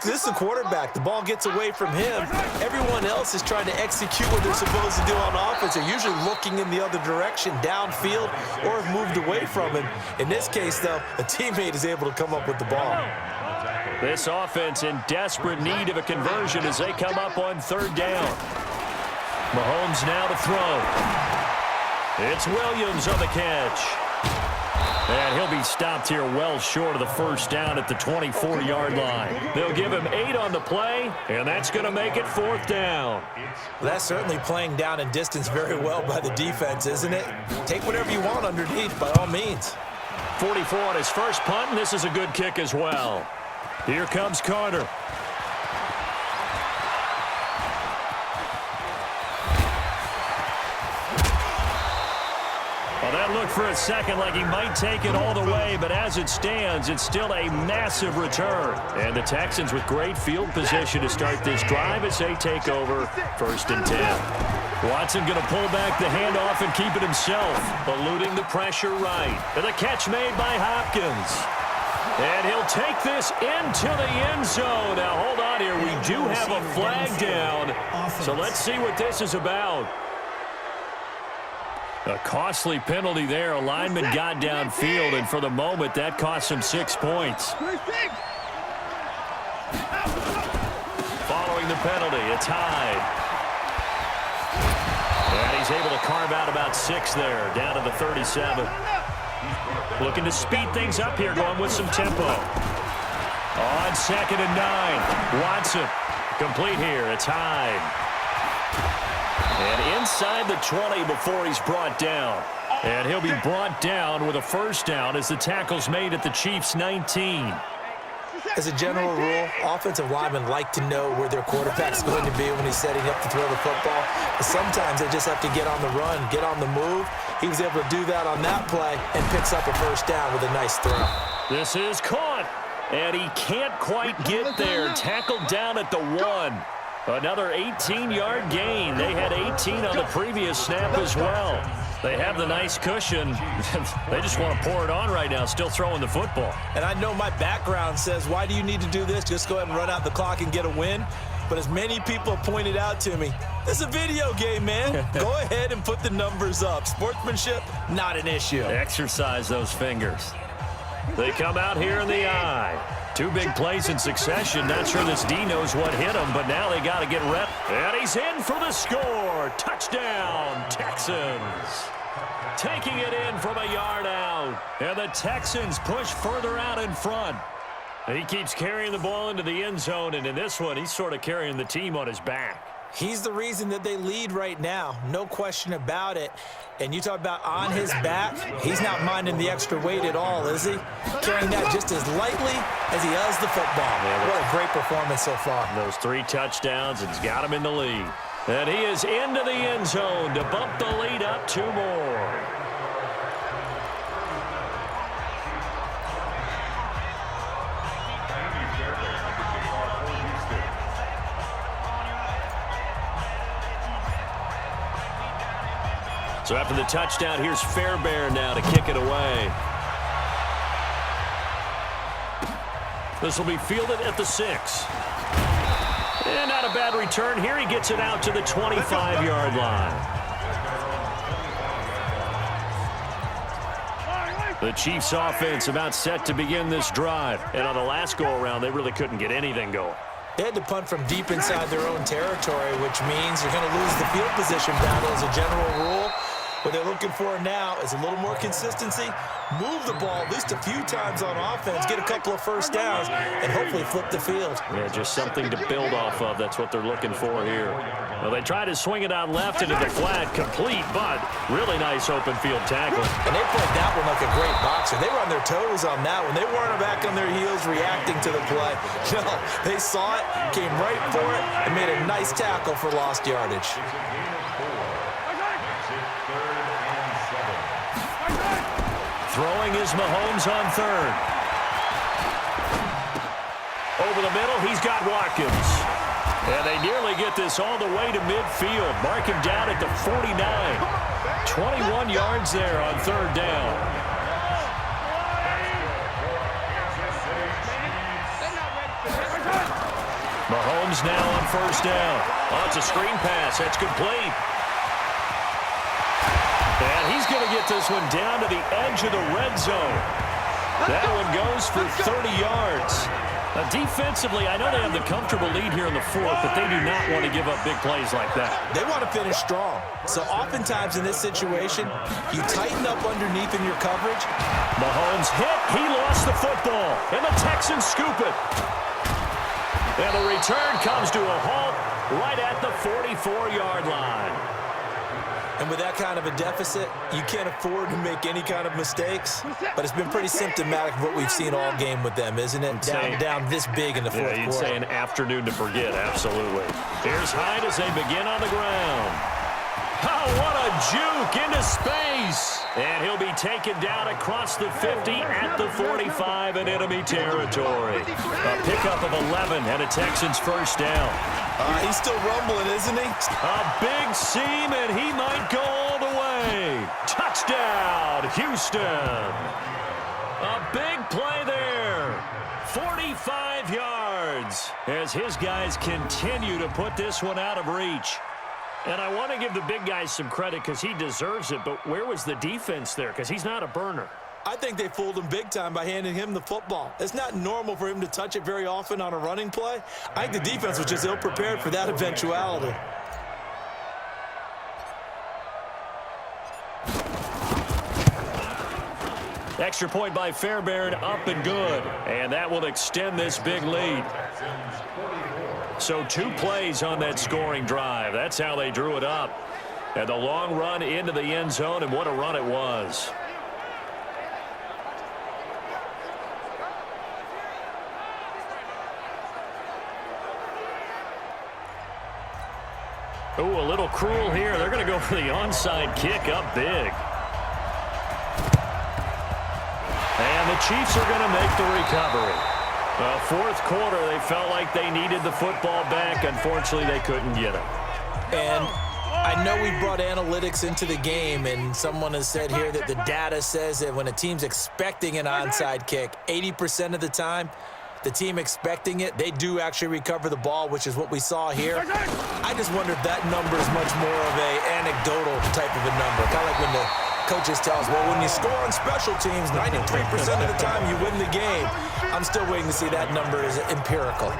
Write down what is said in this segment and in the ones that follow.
this is a quarterback. The ball gets away from him. Everyone else is trying to execute what they're supposed to do on offense. They're usually looking in the other direction, downfield, or have moved away from him. In this case, though, a teammate is able to come up with the ball. This offense in desperate need of a conversion as they come up on third down. Mahomes now to throw. It's Williams on the catch. And he'll be stopped here well short of the first down at the 24-yard line. They'll give him 8 on the play, and that's going to make it fourth down. Well, that's certainly playing down and distance very well by the defense, isn't it? Take whatever you want underneath, by all means. 44 on his first punt, and this is a good kick as well. Here comes Carter. Well, that looked for a second like he might take it all the way, but as it stands, it's still a massive return. And the Texans with great field position to start this drive as they take over first and 10. Watson going to pull back the handoff and keep it himself, eluding the pressure right. And the catch made by Hopkins. And he'll take this into the end zone. Now, hold on here. We do have a flag down. So let's see what this is about. A costly penalty there. A lineman got downfield, and for the moment, that cost him 6 points. Following the penalty, it's Hyde. And he's able to carve out about 6 there, down to the 37. Looking to speed things up here, going with some tempo. On 2nd and 9, Watson. Complete here, it's Hyde. And inside the 20 before he's brought down. And he'll be brought down with a first down as the tackle's made at the Chiefs' 19. As a general rule, offensive linemen like to know where their quarterback's going to be when he's setting up to throw the football. But sometimes they just have to get on the run, get on the move. He was able to do that on that play and picks up a first down with a nice throw. This is caught, and he can't quite get there. Tackled down at the 1. Another 18-yard gain. They had 18 on the previous snap as well. They have the nice cushion. They just want to pour it on right now, still throwing the football. And I know my background says, why do you need to do this? Just go ahead and run out the clock and get a win. But as many people have pointed out to me, this is a video game, man. Go ahead and put the numbers up. Sportsmanship, not an issue. Exercise those fingers. They come out here in the eye. 2 big plays in succession. Not sure this D knows what hit him, but now they got to get rep. And he's in for the score. Touchdown, Texans. Taking it in from a yard out. And the Texans push further out in front. He keeps carrying the ball into the end zone, and in this one, he's sort of carrying the team on his back. He's the reason that they lead right now. No question about it. And you talk about on his back, he's not minding the extra weight at all, is he? Carrying that just as lightly as he does the football. Yeah, what a great performance so far. Those 3 touchdowns, and he's got him in the lead. And he is into the end zone to bump the lead up 2 more. So after the touchdown, here's Fairbairn now to kick it away. This will be fielded at the 6. And not a bad return here. He gets it out to the 25-yard line. The Chiefs offense about set to begin this drive. And on the last go-around, they really couldn't get anything going. They had to punt from deep inside their own territory, which means you're going to lose the field position battle as a general rule. What they're looking for now is a little more consistency, move the ball at least a few times on offense, get a couple of first downs, and hopefully flip the field. Yeah, just something to build off of. That's what they're looking for here. Well, they try to swing it out left into the flat, complete, but really nice open field tackle. And they played that one like a great boxer. They were on their toes on that one. They weren't back on their heels reacting to the play. No, they saw it, came right for it, and made a nice tackle for lost yardage. Throwing is Mahomes on 3rd. Over the middle, he's got Watkins. And they nearly get this all the way to midfield. Mark him down at the 49. 21 yards there on 3rd down. Mahomes now on first down. Oh, it's a screen pass. That's complete. And he's going to get this one down to the edge of the red zone. That one goes for 30 yards. Defensively, I know they have the comfortable lead here in the fourth, but they do not want to give up big plays like that. They want to finish strong. So oftentimes in this situation, you tighten up underneath in your coverage. Mahomes hit. He lost the football. And the Texans scoop it. And the return comes to a halt right at the 44-yard line. And with that kind of a deficit, you can't afford to make any kind of mistakes. But it's been pretty symptomatic of what we've seen all game with them, isn't it? Down this big in the fourth quarter. Yeah, you'd say an afternoon to forget, absolutely. Here's Hyde as they begin on the ground. Oh, what a juke into space. And he'll be taken down across the 50 at the 45 in enemy territory. A pickup of 11 and a Texans first down. He's still rumbling, isn't he? A big seam, and he might go all the way. Touchdown, Houston. A big play there. 45 yards as his guys continue to put this one out of reach. And I want to give the big guy some credit because he deserves it, but where was the defense there? Because he's not a burner. I think they fooled him big time by handing him the football. It's not normal for him to touch it very often on a running play. I think the defense was just ill-prepared for that eventuality. Extra point by Fairbairn, up and good. And that will extend this big lead. So 2 plays on that scoring drive. That's how they drew it up. And the long run into the end zone, and what a run it was. Ooh, a little cruel here. They're going to go for the onside kick up big. And the Chiefs are going to make the recovery. Fourth quarter, they felt like they needed the football back. Unfortunately, they couldn't get it. And I know we brought analytics into the game, and someone has said here that the data says that when a team's expecting an onside kick, 80% of the time, the team expecting it, they do actually recover the ball, which is what we saw here. I just wonder if that number is much more of a anecdotal type of a number. Kind of like when the coaches tell us, well, when you score on special teams, 93% of the time you win the game. I'm still waiting to see that number is empirical.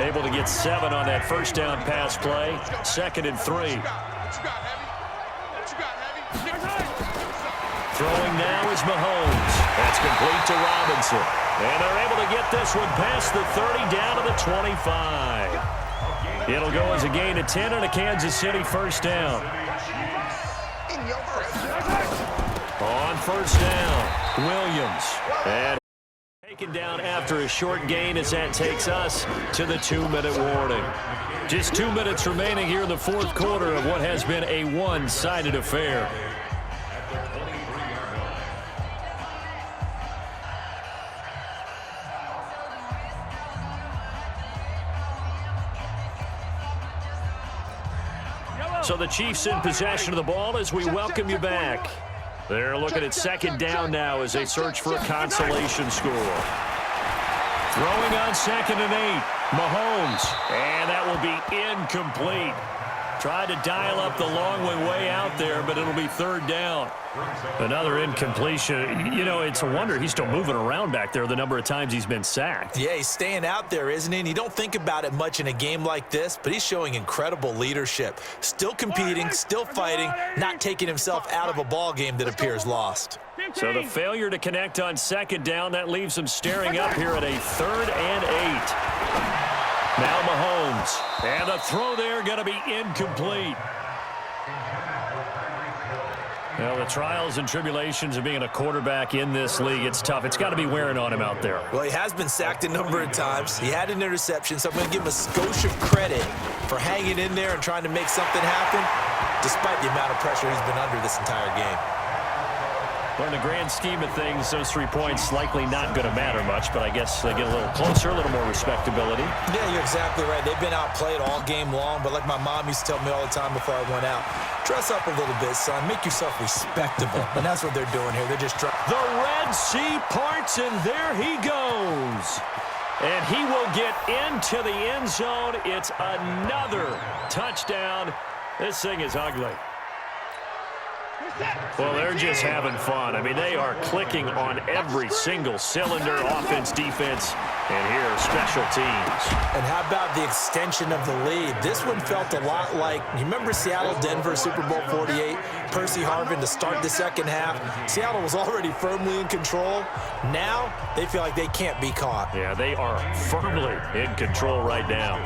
Able to get 7 on that first down pass play. 2nd and 3. Throwing now is Mahomes. That's complete to Robinson. And they're able to get this one past the 30 down to the 25. It'll go as a gain of 10 and a Kansas City first down. On first down, Williams. And taken down after a short gain as that takes us to the 2-minute warning. Just 2 minutes remaining here in the fourth quarter of what has been a one-sided affair. So the Chiefs in possession of the ball as we welcome you back. They're looking at 2nd down now as they search for a consolation score. Throwing on 2nd and 8. Mahomes. And that will be incomplete. Tried to dial up the long one way out there, but it'll be 3rd down. Another incompletion. You know, it's a wonder he's still moving around back there the number of times he's been sacked. Yeah, he's staying out there, isn't he? And you don't think about it much in a game like this, but he's showing incredible leadership. Still competing, still fighting, not taking himself out of a ball game that appears lost. So the failure to connect on 2nd down, that leaves him staring up here at a 3rd and 8. Now Mahomes. And the throw there going to be incomplete. Well, the trials and tribulations of being a quarterback in this league, it's tough. It's got to be wearing on him out there. Well, he has been sacked a number of times. He had an interception, so I'm going to give him a skosh of credit for hanging in there and trying to make something happen, despite the amount of pressure he's been under this entire game. Well, in the grand scheme of things, those 3 points likely not going to matter much, but I guess they get a little closer, a little more respectability. Yeah, you're exactly right. They've been outplayed all game long, but like my mom used to tell me all the time before I went out, dress up a little bit, son. Make yourself respectable. And that's what they're doing here. They're just trying. The Red Sea parts, and there he goes. And he will get into the end zone. It's another touchdown. This thing is ugly. Well, they're just having fun. I mean, they are clicking on every single cylinder, offense, defense, and here, special teams. And how about the extension of the lead? This one felt a lot like, you remember Seattle, Denver, Super Bowl 48, Percy Harvin to start the second half. Seattle was already firmly in control. Now, they feel like they can't be caught. Yeah, they are firmly in control right now.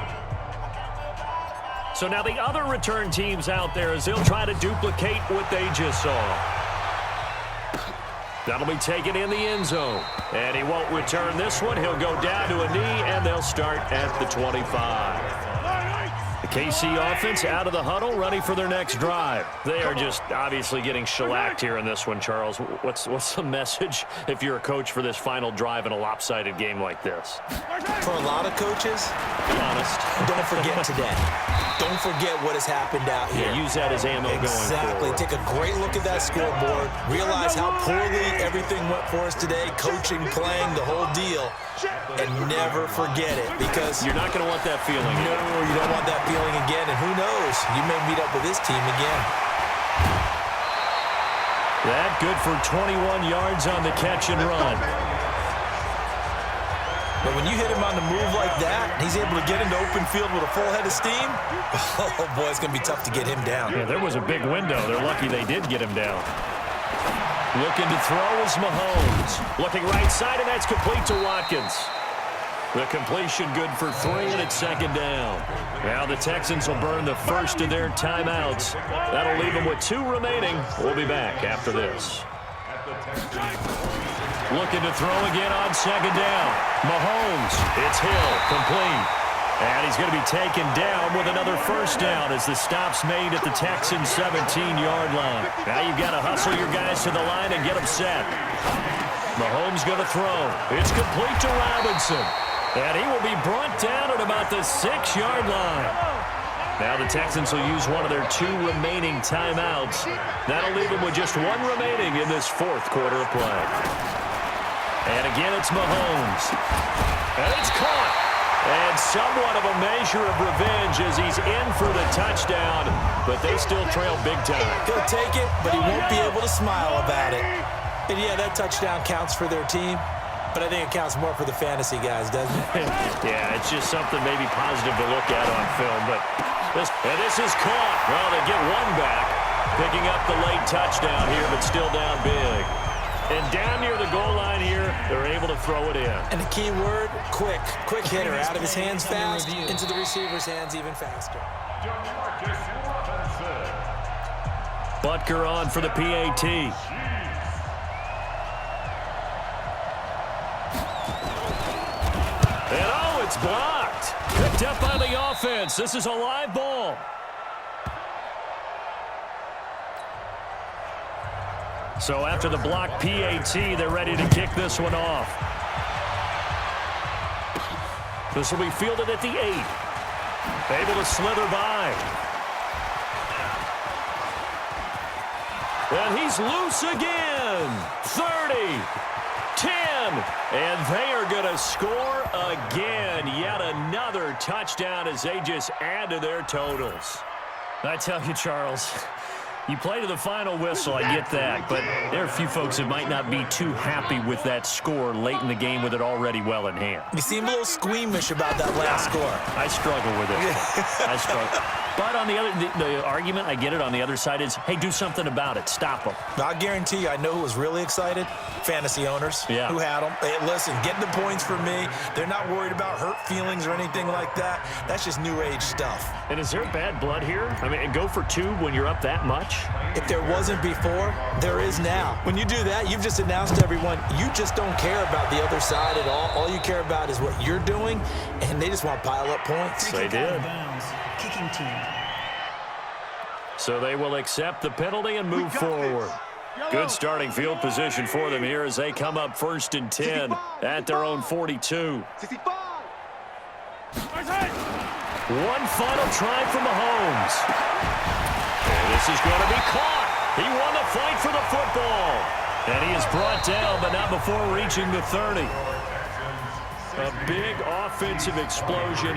So now the other return teams out there as they'll try to duplicate what they just saw. That'll be taken in the end zone. And he won't return this one. He'll go down to a knee, and they'll start at the 25. The KC offense out of the huddle, ready for their next drive. They are just obviously getting shellacked here in this one, Charles. What's the message if you're a coach for this final drive in a lopsided game like this? For a lot of coaches, be honest, don't forget today. Don't forget what has happened out here. Yeah, use that as ammo going forward. Exactly. Take a great look at that scoreboard. Realize how poorly everything went for us today. Coaching, playing, the whole deal. And never forget it, because you're not going to want that feeling. No, you don't want that feeling again. And who knows? You may meet up with this team again. That good for 21 yards on the catch and run. But when you hit him on the move like that, he's able to get into open field with a full head of steam, oh, boy, it's going to be tough to get him down. Yeah, there was a big window. They're lucky they did get him down. Looking to throw is Mahomes. Looking right side, and that's complete to Watkins. The completion good for 3, and it's second down. Now the Texans will burn the first of their timeouts. That'll leave them with 2 remaining. We'll be back after this. Looking to throw again on second down. Mahomes, it's Hill, complete. And he's going to be taken down with another first down as the stop's made at the Texans' 17-yard line. Now you've got to hustle your guys to the line and get them set. Mahomes going to throw. It's complete to Robinson. And he will be brought down at about the 6-yard line. Now the Texans will use one of their 2 remaining timeouts. That'll leave them with just 1 remaining in this 4th quarter of play. And again, it's Mahomes. And it's caught. And somewhat of a measure of revenge as he's in for the touchdown, but they still trail big time. He'll take it, but he won't be able to smile about it. And yeah, that touchdown counts for their team, but I think it counts more for the fantasy guys, doesn't it? Yeah, it's just something maybe positive to look at on film, but this is caught. Well, they get 1 back, picking up the late touchdown here, but still down big. And down near the goal line here, they're able to throw it in. And the key word, quick. Quick hitter. Out of his hands fast, into the receiver's hands even faster. Butker on for the PAT. And oh, it's blocked. Picked up by the offense. This is a live ball. So after the block PAT, they're ready to kick this one off. This will be fielded at the 8. Able to slither by. And he's loose again. 30, 10, and they are going to score again. Yet another touchdown as they just add to their totals. I tell you, Charles, you play to the final whistle, I get that, but there are a few folks that might not be too happy with that score late in the game with it already well in hand. You seem a little squeamish about that last score. I struggle with it. I struggle. But on the argument, I get it, on the other side is, hey, do something about it. Stop them. I guarantee you, I know who was really excited. Fantasy owners who had them. Hey, listen, getting the points for me. They're not worried about hurt feelings or anything like that. That's just new age stuff. And is there bad blood here? I mean, go for 2 when you're up that much? If there wasn't before, there is now. When you do that, you've just announced to everyone, you just don't care about the other side at all. All you care about is what you're doing, and they just want to pile up points. They did. Kicking team. So they will accept the penalty and move forward. Good starting field position for them here as they come up 1st and 10 at their own 42. One final try for Mahomes. And this is going to be caught. He won the fight for the football. And he is brought down, but not before reaching the 30. A big offensive explosion.